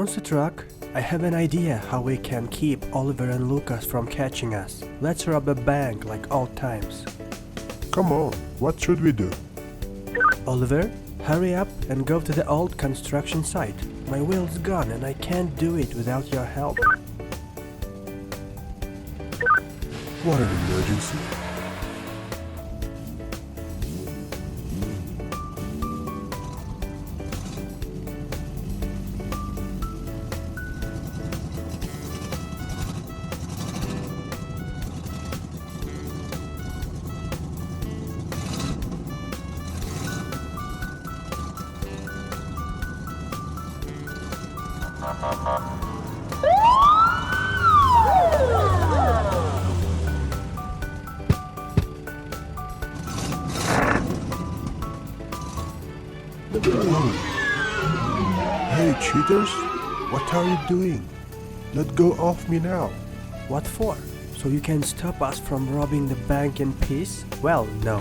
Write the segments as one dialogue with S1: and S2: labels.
S1: monster truck, I have an idea how we can keep Oliver and Lucas from catching us. Let's rob a bank like old times.
S2: Come on, what should we do?
S1: Oliver, hurry up and go to the old construction site. My wheel's gone and I can't do it without your help.
S2: What an emergency. Hey cheaters, what are you doing? Let go of me now.
S1: What for? So you can stop us from robbing the bank in peace? Well, no.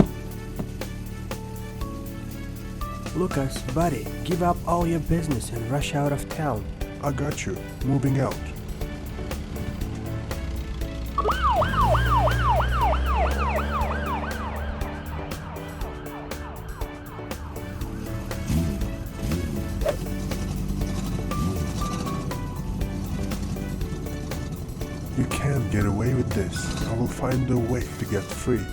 S1: Lucas, buddy, give up all your business and rush out of town.
S2: I got you, moving out. You can't get away with this. I will find a way to get free.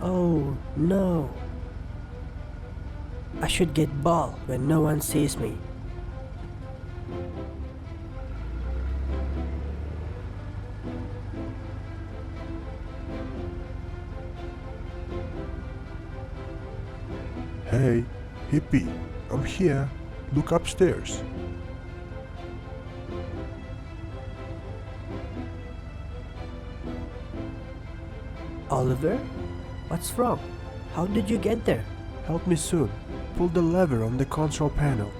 S1: Oh, no. I should get ball when no one sees me.
S2: Hey, hippie, I'm here. Look upstairs.
S1: Oliver? What's wrong? How did you get there?
S2: Help me soon. Pull the lever on the control panel.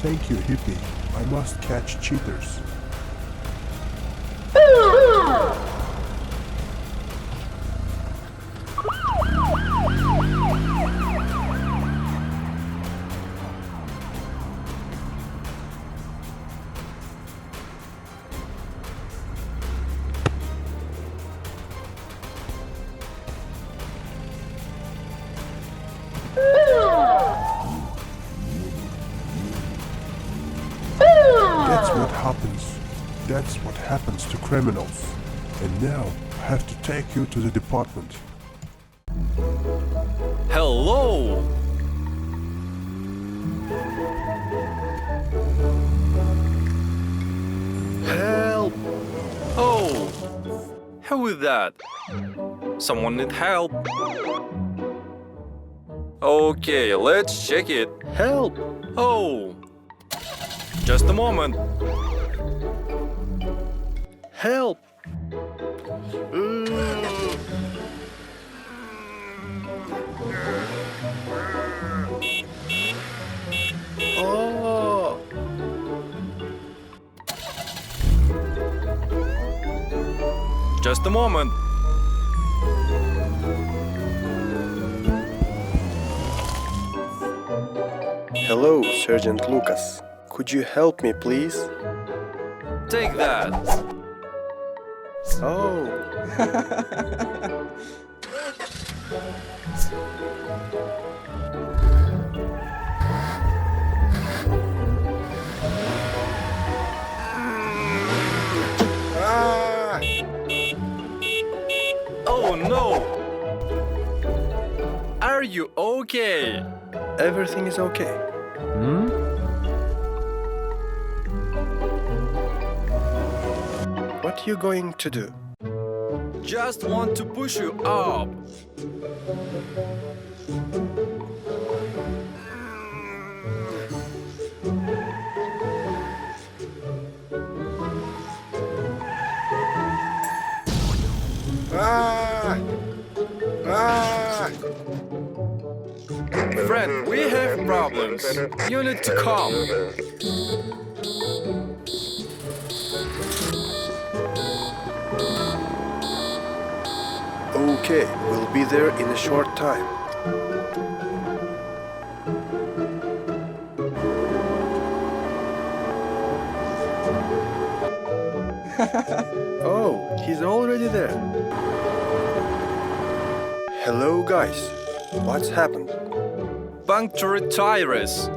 S2: Thank you, hippie. I must catch cheaters. That's what happens to criminals. And now I have to take you to the department.
S3: Hello! Help! Oh! How is that? Someone need help? Okay, let's check it. Help! Oh! Just a moment. Help! Oh! Just a moment.
S1: Hello, Sergeant Lucas. Could you help me, please?
S3: Take that.
S1: Oh. Ah!
S3: Oh no! Are you okay?
S1: Everything is okay. What are you going to do?
S3: Just want to push you up.
S1: Ah! Ah!
S3: Friend, we have problems. You need to come.
S1: Okay, we'll be there in a short time. Oh, he's already there. Hello, guys. What's happened?
S3: Punctured tires.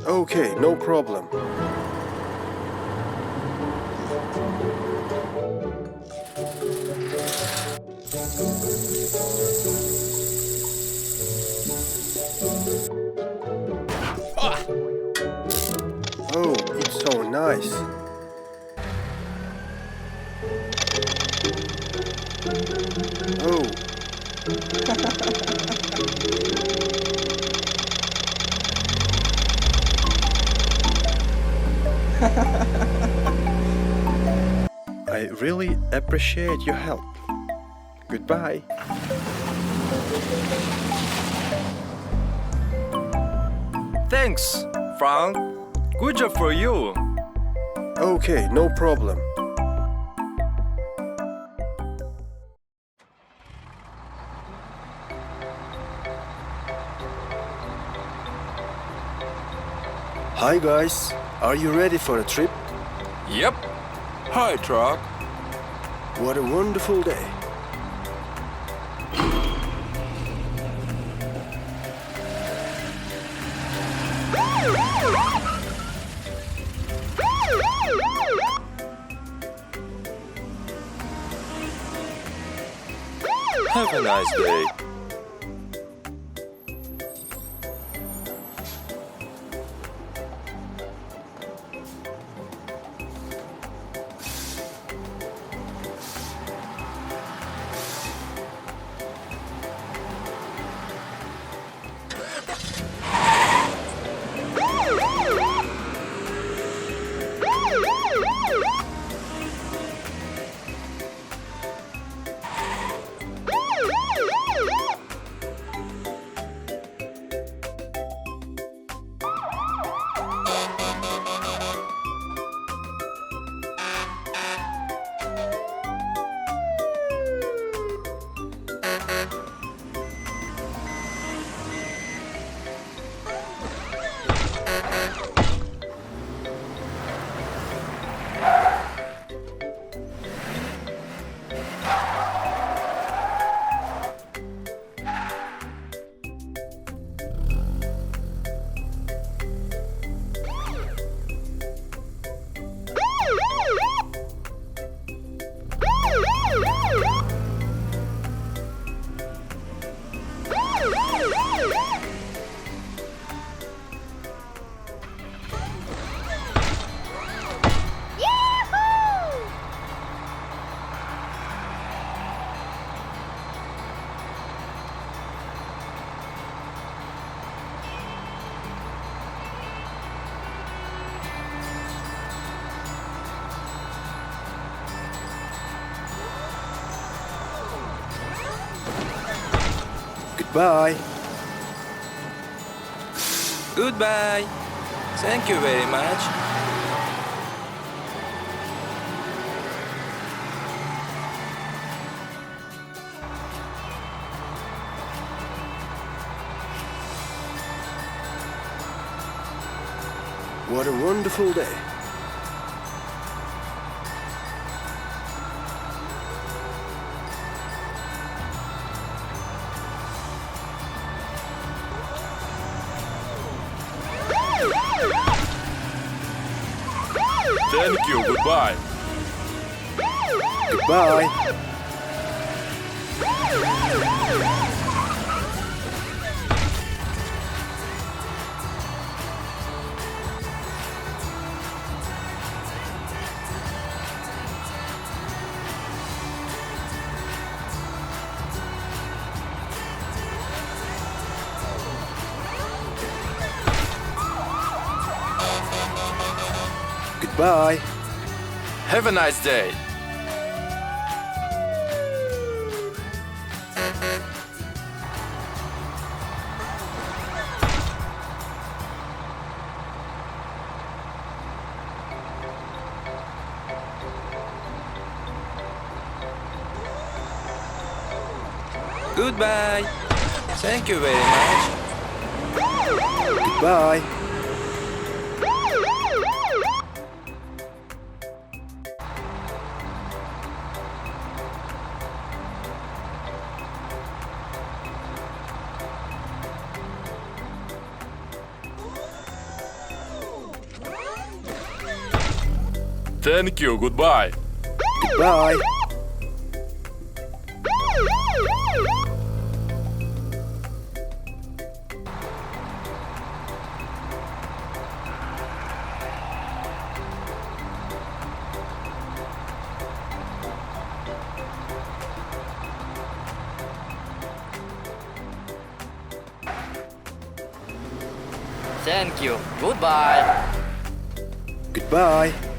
S1: Okay, no problem. Oh, it's so nice. Oh. I really appreciate your help. Goodbye.
S3: Thanks, Frank. Good job for you.
S1: Okay, no problem. Hi guys, are you ready for a trip?
S3: Yep. Hi, truck.
S1: What a wonderful day.
S3: Have a nice day.
S1: Goodbye.
S3: Goodbye. Thank you very much.
S1: What a wonderful day.
S3: Thank you, goodbye.
S1: Goodbye. Goodbye.
S3: Have a nice day. Goodbye. Thank you very much.
S1: Goodbye.
S3: Thank you, goodbye.
S1: Goodbye.
S4: Thank you. Goodbye.
S1: Goodbye.